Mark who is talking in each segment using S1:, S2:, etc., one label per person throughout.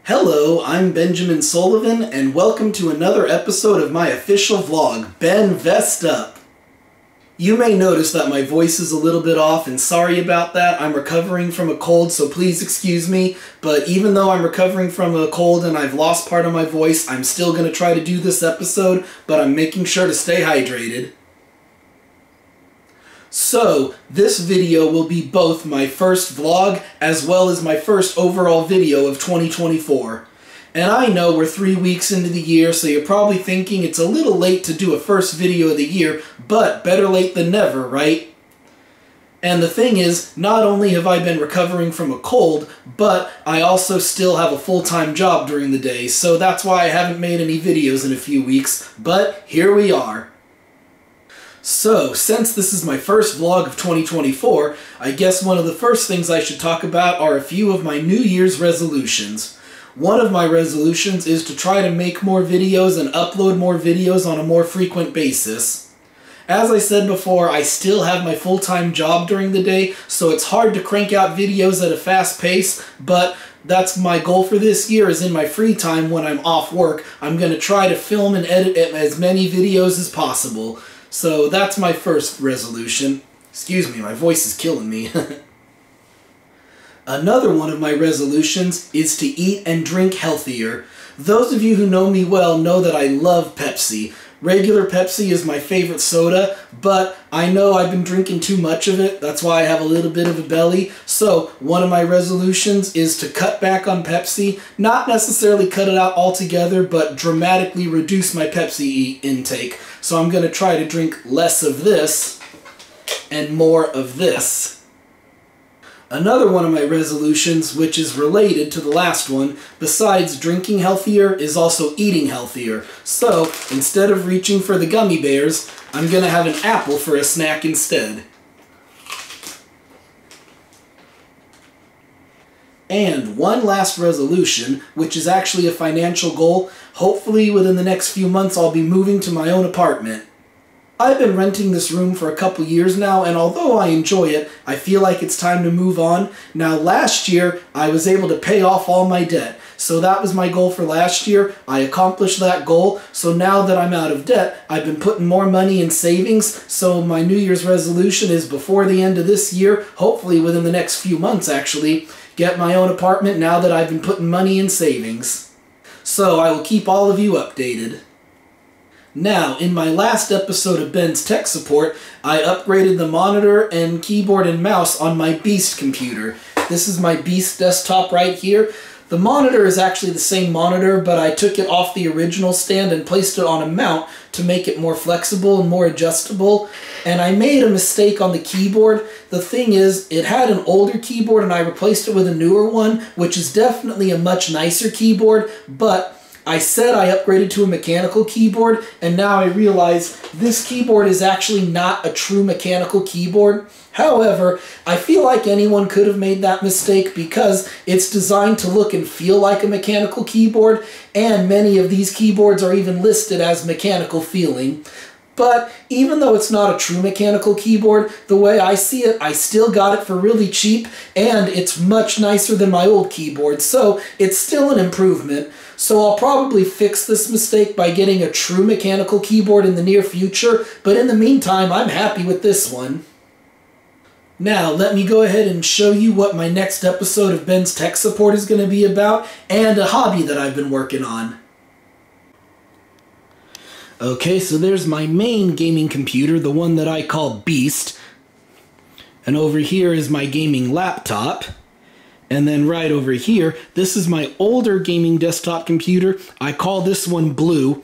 S1: Hello, I'm Benjamin Sullivan, and welcome to another episode of my official vlog, Ben Vest Up. You may notice that my voice is a little bit off, and sorry about that. I'm recovering from a cold, so please excuse me. But even though I'm recovering from a cold and I've lost part of my voice, I'm still going to try to do this episode, but I'm making sure to stay hydrated. So, this video will be both my first vlog as well as my first overall video of 2024. And I know we're 3 weeks into the year, so you're probably thinking it's a little late to do a first video of the year, but better late than never, right? And the thing is, not only have I been recovering from a cold, but I also still have a full-time job during the day, so that's why I haven't made any videos in a few weeks, but here we are. So, since this is my first vlog of 2024, I guess one of the first things I should talk about are a few of my New Year's resolutions. One of my resolutions is to try to make more videos and upload more videos on a more frequent basis. As I said before, I still have my full-time job during the day, so it's hard to crank out videos at a fast pace, but that's my goal for this year, is in my free time when I'm off work, I'm going to try to film and edit as many videos as possible. So that's my first resolution. Excuse me, my voice is killing me. Another one of my resolutions is to eat and drink healthier. Those of you who know me well know that I love Pepsi. Regular Pepsi is my favorite soda, but I know I've been drinking too much of it. That's why I have a little bit of a belly. So one of my resolutions is to cut back on Pepsi. Not necessarily cut it out altogether, but dramatically reduce my Pepsi intake. So I'm going to try to drink less of this and more of this. Another one of my resolutions, which is related to the last one, besides drinking healthier, is also eating healthier. So, instead of reaching for the gummy bears, I'm going to have an apple for a snack instead. And one last resolution, which is actually a financial goal. Hopefully within the next few months I'll be moving to my own apartment. I've been renting this room for a couple years now, and although I enjoy it, I feel like it's time to move on. Now, last year, I was able to pay off all my debt. So that was my goal for last year. I accomplished that goal. So now that I'm out of debt, I've been putting more money in savings. So my New Year's resolution is before the end of this year, hopefully within the next few months actually, get my own apartment now that I've been putting money in savings. So I will keep all of you updated. Now, in my last episode of Ben's Tech Support, I upgraded the monitor and keyboard and mouse on my Beast computer. This is my Beast desktop right here. The monitor is actually the same monitor, but I took it off the original stand and placed it on a mount to make it more flexible and more adjustable. And I made a mistake on the keyboard. The thing is, it had an older keyboard and I replaced it with a newer one, which is definitely a much nicer keyboard, but I said I upgraded to a mechanical keyboard, and now I realize this keyboard is actually not a true mechanical keyboard. However, I feel like anyone could have made that mistake because it's designed to look and feel like a mechanical keyboard, and many of these keyboards are even listed as mechanical feeling. But even though it's not a true mechanical keyboard, the way I see it, I still got it for really cheap, and it's much nicer than my old keyboard, so it's still an improvement. So I'll probably fix this mistake by getting a true mechanical keyboard in the near future, but in the meantime, I'm happy with this one. Now, let me go ahead and show you what my next episode of Ben's Tech Support is going to be about, and a hobby that I've been working on. Okay, so there's my main gaming computer, the one that I call Beast. And over here is my gaming laptop. And then right over here, this is my older gaming desktop computer. I call this one Blue.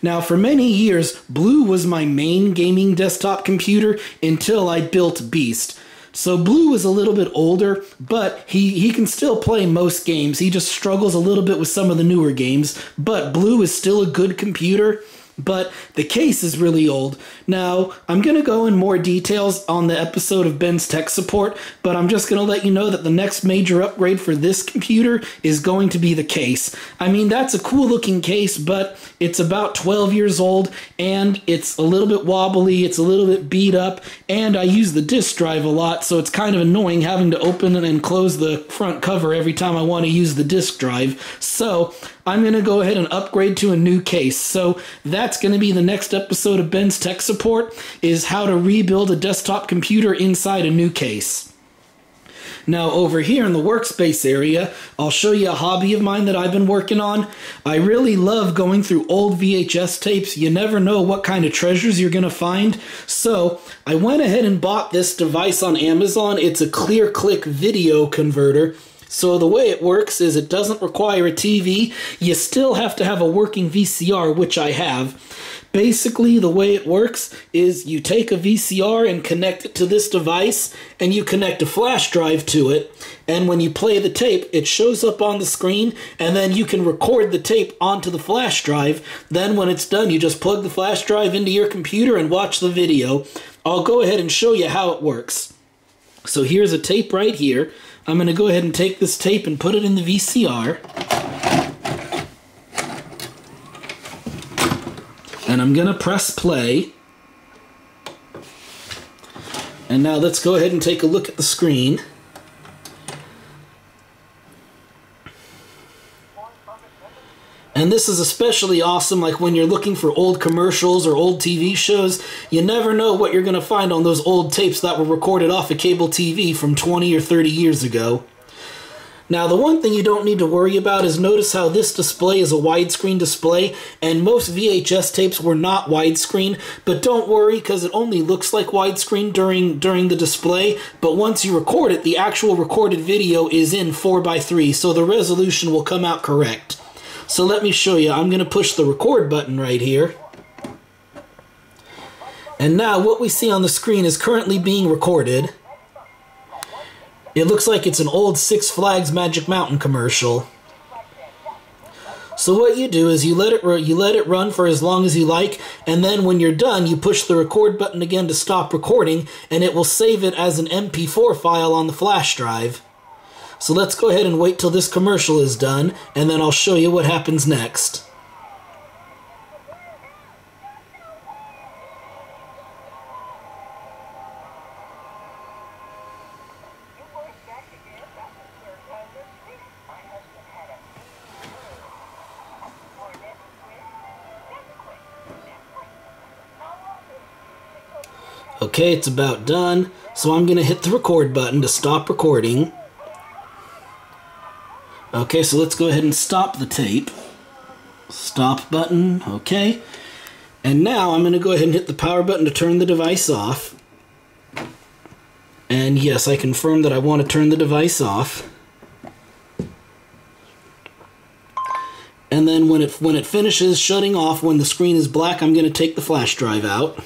S1: Now, for many years, Blue was my main gaming desktop computer until I built Beast. So Blue is a little bit older, but he can still play most games. He just struggles a little bit with some of the newer games. But Blue is still a good computer. but the case is really old. Now, I'm going to go in more details on the episode of Ben's Tech Support, but I'm just going to let you know that the next major upgrade for this computer is going to be the case. I mean, that's a cool looking case, but it's about 12 years old, and it's a little bit wobbly, it's a little bit beat up, and I use the disk drive a lot, so it's kind of annoying having to open and close the front cover every time I want to use the disk drive. So I'm going to go ahead and upgrade to a new case. So that's going to be the next episode of Ben's Tech Support, is how to rebuild a desktop computer inside a new case. Now over here in the workspace area, I'll show you a hobby of mine that I've been working on. I really love going through old VHS tapes. You never know what kind of treasures you're going to find. So I went ahead and bought this device on Amazon. It's a clear click video converter. So the way it works is it doesn't require a TV. You still have to have a working VCR, which I have. Basically, the way it works is you take a VCR and connect it to this device, and you connect a flash drive to it, and when you play the tape, it shows up on the screen, and then you can record the tape onto the flash drive. Then when it's done, you just plug the flash drive into your computer and watch the video. I'll go ahead and show you how it works. So here's a tape right here. I'm going to go ahead and take this tape and put it in the VCR. And I'm going to press play. And now let's go ahead and take a look at the screen. And this is especially awesome, like when you're looking for old commercials or old TV shows. You never know what you're going to find on those old tapes that were recorded off of cable TV from 20 or 30 years ago. Now, the one thing you don't need to worry about is notice how this display is a widescreen display, and most VHS tapes were not widescreen, but don't worry because it only looks like widescreen during the display, but once you record it, the actual recorded video is in 4:3, so the resolution will come out correct. So let me show you. I'm going to push the record button right here. And now what we see on the screen is currently being recorded. It looks like it's an old Six Flags Magic Mountain commercial. So what you do is you let it run for as long as you like, and then when you're done, you push the record button again to stop recording, and it will save it as an MP4 file on the flash drive. So let's go ahead and wait till this commercial is done, and then I'll show you what happens next. Okay, it's about done, so I'm going to hit the record button to stop recording. Okay, so let's go ahead and stop the tape. Stop button, okay. And now I'm going to go ahead and hit the power button to turn the device off. And yes, I confirm that I want to turn the device off. And then when it finishes shutting off, when the screen is black, I'm going to take the flash drive out.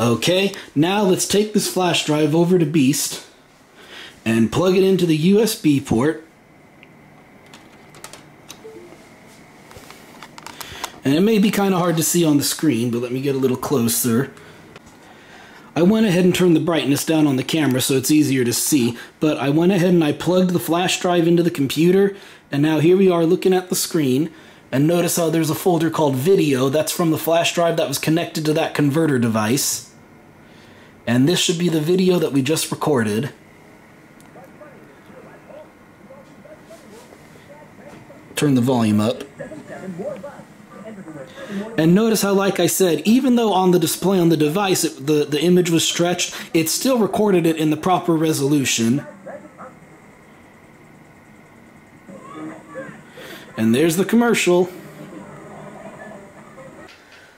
S1: Okay, now let's take this flash drive over to Beast and plug it into the USB port. And it may be kind of hard to see on the screen, but let me get a little closer. I went ahead and turned the brightness down on the camera so it's easier to see, but I went ahead and I plugged the flash drive into the computer, and now here we are looking at the screen. And notice how there's a folder called Video. That's from the flash drive that was connected to that converter device. And this should be the video that we just recorded. Turn the volume up. And notice how, like I said, even though on the display on the device the image was stretched, it still recorded it in the proper resolution. And there's the commercial.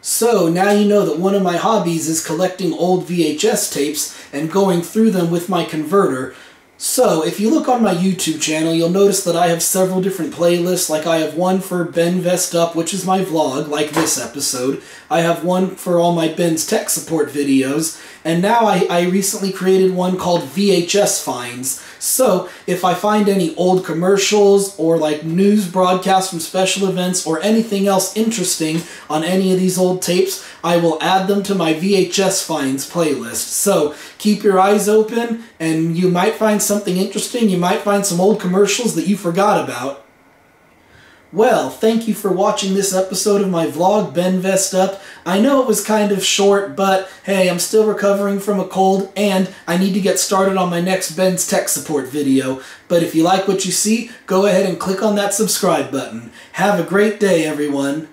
S1: So now you know that one of my hobbies is collecting old VHS tapes and going through them with my converter. So if you look on my YouTube channel, you'll notice that I have several different playlists. Like I have one for Ben Vest Up, which is my vlog, like this episode. I have one for all my Ben's Tech Support videos. And now I recently created one called VHS Finds. So if I find any old commercials or like news broadcasts from special events or anything else interesting on any of these old tapes, I will add them to my VHS finds playlist. So keep your eyes open and you might find something interesting. You might find some old commercials that you forgot about. Well, thank you for watching this episode of my vlog, Ben Vest Up. I know it was kind of short, but hey, I'm still recovering from a cold, and I need to get started on my next Ben's Tech Support video. But if you like what you see, go ahead and click on that subscribe button. Have a great day, everyone.